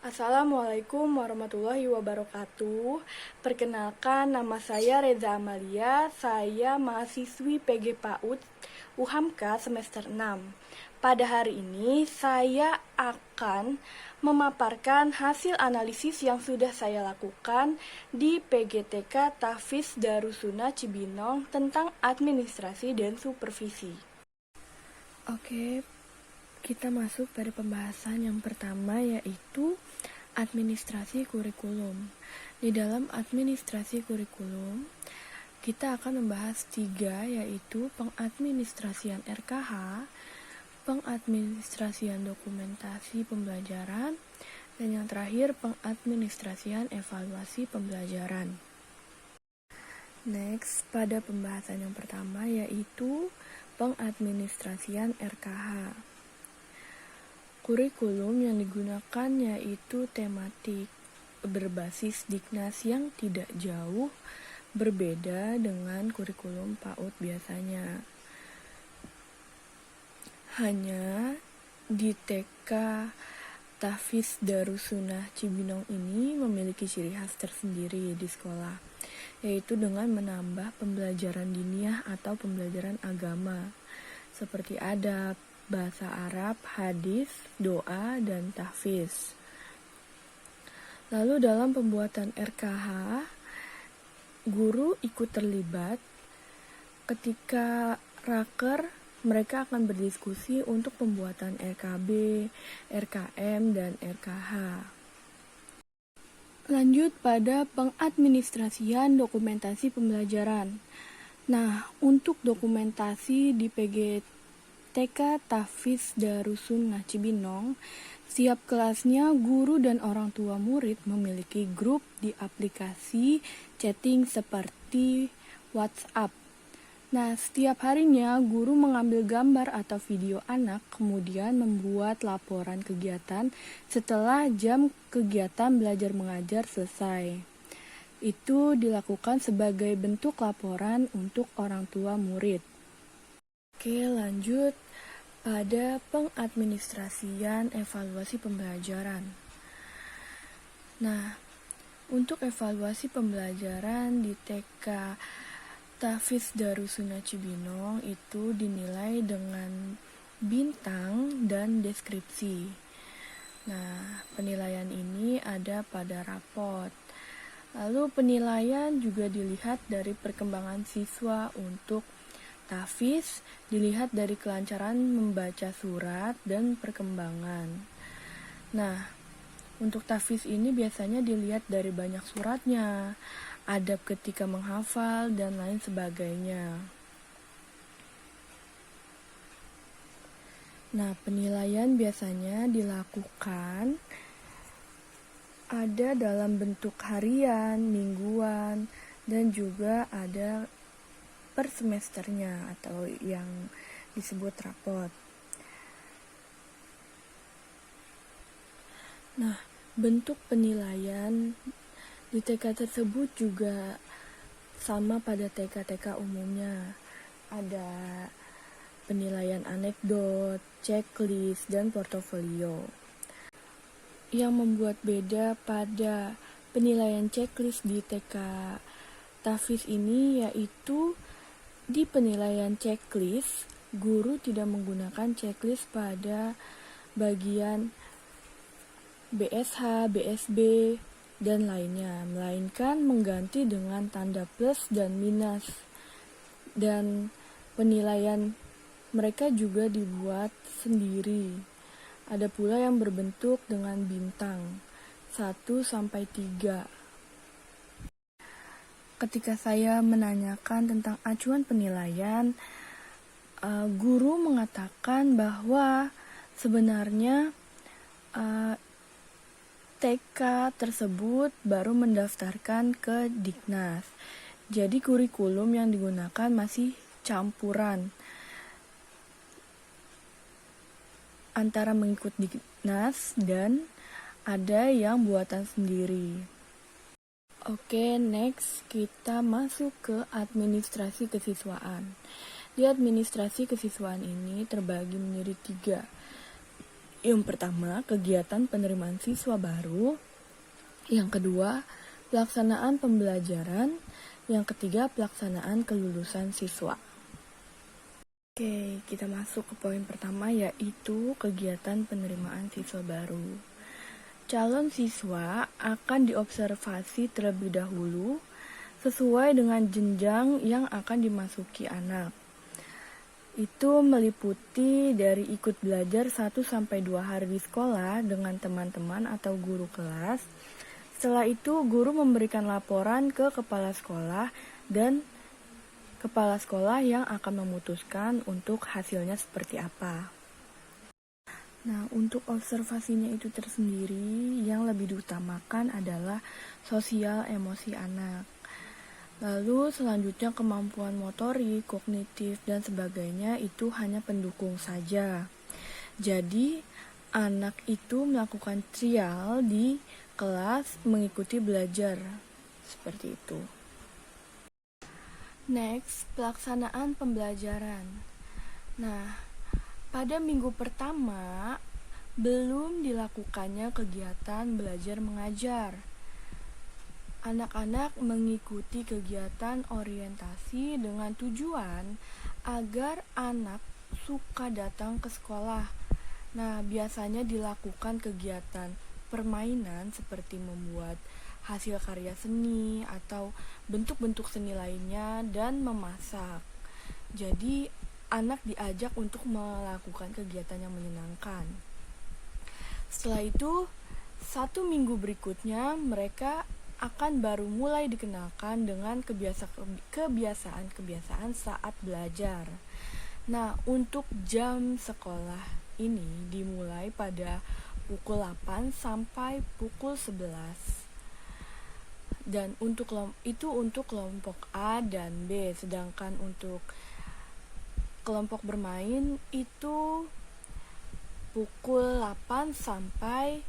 Assalamualaikum warahmatullahi wabarakatuh. Perkenalkan, nama saya Reza Amalia. Saya mahasiswi PG PAUD UHAMKA semester 6. Pada hari ini, saya akan memaparkan hasil analisis yang sudah saya lakukan di PGTK Tahfiz Darussunnah Cibinong tentang administrasi dan supervisi. Oke, kita masuk pada pembahasan yang pertama, yaitu administrasi kurikulum. Di dalam administrasi kurikulum, kita akan membahas 3, yaitu pengadministrasian RKH, pengadministrasian dokumentasi pembelajaran, dan yang terakhir pengadministrasian evaluasi pembelajaran. Next, pada pembahasan yang pertama, yaitu pengadministrasian RKH. Kurikulum yang digunakan yaitu tematik berbasis Dignas yang tidak jauh berbeda dengan kurikulum PAUD biasanya. Hanya di TK Tahfiz Darussunnah Cibinong ini memiliki ciri khas tersendiri di sekolah, yaitu dengan menambah pembelajaran diniyah atau pembelajaran agama seperti adab, bahasa Arab, hadis, doa, dan tahfiz. Lalu dalam pembuatan RKH, guru ikut terlibat. Ketika raker, mereka akan berdiskusi untuk pembuatan RKB, RKM, dan RKH. Lanjut pada pengadministrasian dokumentasi pembelajaran. Nah, untuk dokumentasi di TK Tahfiz Darussunnah Cibinong, setiap kelasnya guru dan orang tua murid memiliki grup di aplikasi chatting seperti WhatsApp. Nah, setiap harinya guru mengambil gambar atau video anak, kemudian membuat laporan kegiatan setelah jam kegiatan belajar mengajar selesai. Itu dilakukan sebagai bentuk laporan untuk orang tua murid. Oke, lanjut pada pengadministrasian evaluasi pembelajaran. Nah, untuk evaluasi pembelajaran di TK Tahfiz Darussunnah Cibinong itu dinilai dengan bintang dan deskripsi. Nah, penilaian ini ada pada rapot. Lalu penilaian juga dilihat dari perkembangan siswa. Untuk tahfiz dilihat dari kelancaran membaca surat dan perkembangan. Nah, untuk tahfiz ini biasanya dilihat dari banyak suratnya, adab ketika menghafal, dan lain sebagainya. Nah, penilaian biasanya dilakukan ada dalam bentuk harian, mingguan, dan juga ada per semesternya atau yang disebut rapot. Nah, bentuk penilaian di TK tersebut juga sama pada TK-TK umumnya. Ada penilaian anekdot, checklist, dan portofolio. Yang membuat beda pada penilaian checklist di TK Tahfiz ini yaitu di penilaian checklist, guru tidak menggunakan checklist pada bagian BSH, BSB, dan lainnya, melainkan mengganti dengan tanda plus dan minus. Dan penilaian mereka juga dibuat sendiri. Ada pula yang berbentuk dengan bintang 1-3. Ketika saya menanyakan tentang acuan penilaian, guru mengatakan bahwa sebenarnya TK tersebut baru mendaftarkan ke Dignas. Jadi kurikulum yang digunakan masih campuran antara mengikut Dignas dan ada yang buatan sendiri. Oke, next kita masuk ke administrasi kesiswaan. Di administrasi kesiswaan ini terbagi menjadi 3, Yang pertama, kegiatan penerimaan siswa baru. Yang kedua, pelaksanaan pembelajaran. Yang ketiga, pelaksanaan kelulusan siswa. Oke, kita masuk ke poin pertama, yaitu kegiatan penerimaan siswa baru. Calon siswa akan diobservasi terlebih dahulu sesuai dengan jenjang yang akan dimasuki anak. Itu meliputi dari ikut belajar 1-2 hari di sekolah dengan teman-teman atau guru kelas. Setelah itu, guru memberikan laporan ke kepala sekolah dan kepala sekolah yang akan memutuskan untuk hasilnya seperti apa. Nah, untuk observasinya itu tersendiri, yang lebih diutamakan adalah sosial emosi anak. Lalu selanjutnya kemampuan motorik, kognitif, dan sebagainya itu hanya pendukung saja. Jadi, anak itu melakukan trial di kelas mengikuti belajar. Seperti itu. Next, pelaksanaan pembelajaran. Nah, pada minggu pertama, belum dilakukannya kegiatan belajar mengajar. Anak-anak mengikuti kegiatan orientasi dengan tujuan agar anak suka datang ke sekolah. Nah, biasanya dilakukan kegiatan permainan seperti membuat hasil karya seni atau bentuk-bentuk seni lainnya dan memasak. Jadi, anak diajak untuk melakukan kegiatan yang menyenangkan. Setelah itu, 1 minggu berikutnya mereka akan baru mulai dikenalkan dengan kebiasaan-kebiasaan saat belajar. Nah, untuk jam sekolah ini dimulai pada pukul 8 sampai pukul 11. Dan untuk kelompok A dan B, sedangkan untuk kelompok bermain itu pukul 8 sampai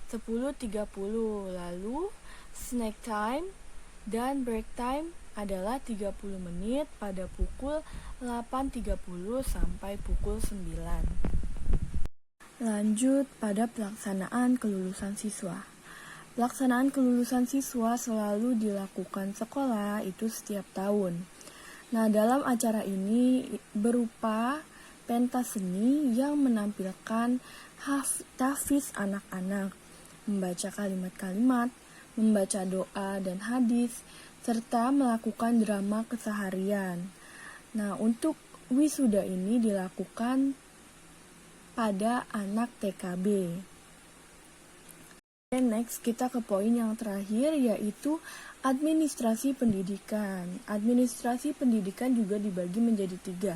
10.30. Lalu snack time dan break time adalah 30 menit pada pukul 8.30 sampai pukul 9. Lanjut pada pelaksanaan kelulusan siswa. Pelaksanaan kelulusan siswa selalu dilakukan sekolah itu setiap tahun. Nah, dalam acara ini berupa pentas seni yang menampilkan tahfiz anak-anak, membaca kalimat-kalimat, membaca doa dan hadis, serta melakukan drama keseharian. Nah, untuk wisuda ini dilakukan pada anak TKB. Next, kita ke poin yang terakhir, yaitu administrasi pendidikan. Administrasi pendidikan juga dibagi menjadi 3.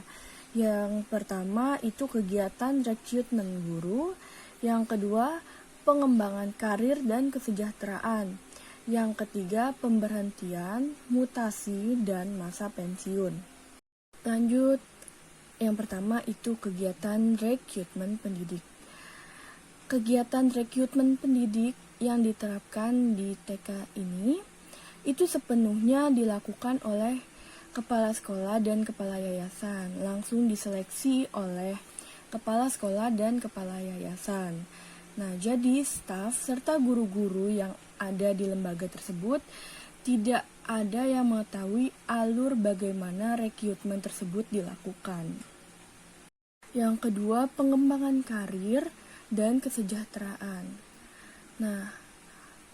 Yang pertama itu kegiatan rekrutmen guru. Yang kedua, pengembangan karir dan kesejahteraan. Yang ketiga, pemberhentian, mutasi, dan masa pensiun. Lanjut, yang pertama itu kegiatan rekrutmen pendidik. Kegiatan rekrutmen pendidik yang diterapkan di TK ini itu sepenuhnya dilakukan oleh kepala sekolah dan kepala yayasan, langsung diseleksi oleh kepala sekolah dan kepala yayasan. Nah, jadi staf serta guru-guru yang ada di lembaga tersebut tidak ada yang mengetahui alur bagaimana rekrutmen tersebut dilakukan. Yang kedua, pengembangan karir dan kesejahteraan. Nah,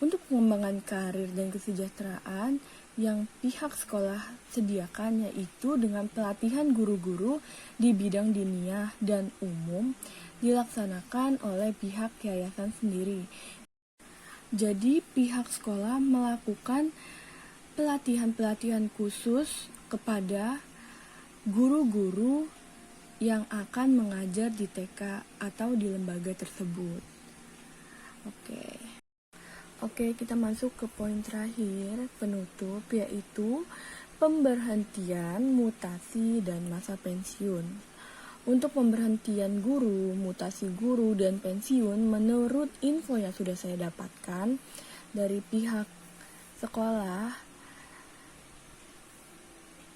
untuk pengembangan karir dan kesejahteraan yang pihak sekolah sediakan yaitu dengan pelatihan guru-guru di bidang diniyah dan umum dilaksanakan oleh pihak yayasan sendiri. Jadi pihak sekolah melakukan pelatihan-pelatihan khusus kepada guru-guru yang akan mengajar di TK atau di lembaga tersebut. Oke, kita masuk ke poin terakhir, penutup, yaitu pemberhentian, mutasi, dan masa pensiun. Untuk pemberhentian guru, mutasi guru, dan pensiun, menurut info yang sudah saya dapatkan dari pihak sekolah,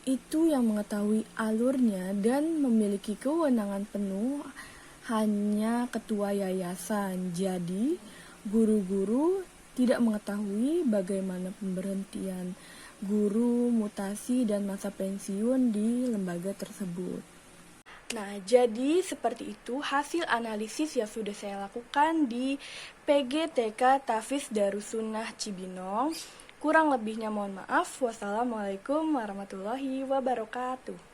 itu yang mengetahui alurnya dan memiliki kewenangan penuh hanya ketua yayasan. Jadi, guru-guru tidak mengetahui bagaimana pemberhentian guru, mutasi, dan masa pensiun di lembaga tersebut. Nah, jadi seperti itu hasil analisis yang sudah saya lakukan di PGTK Tafiz Darussunnah Cibinong. Kurang lebihnya mohon maaf. Wassalamualaikum warahmatullahi wabarakatuh.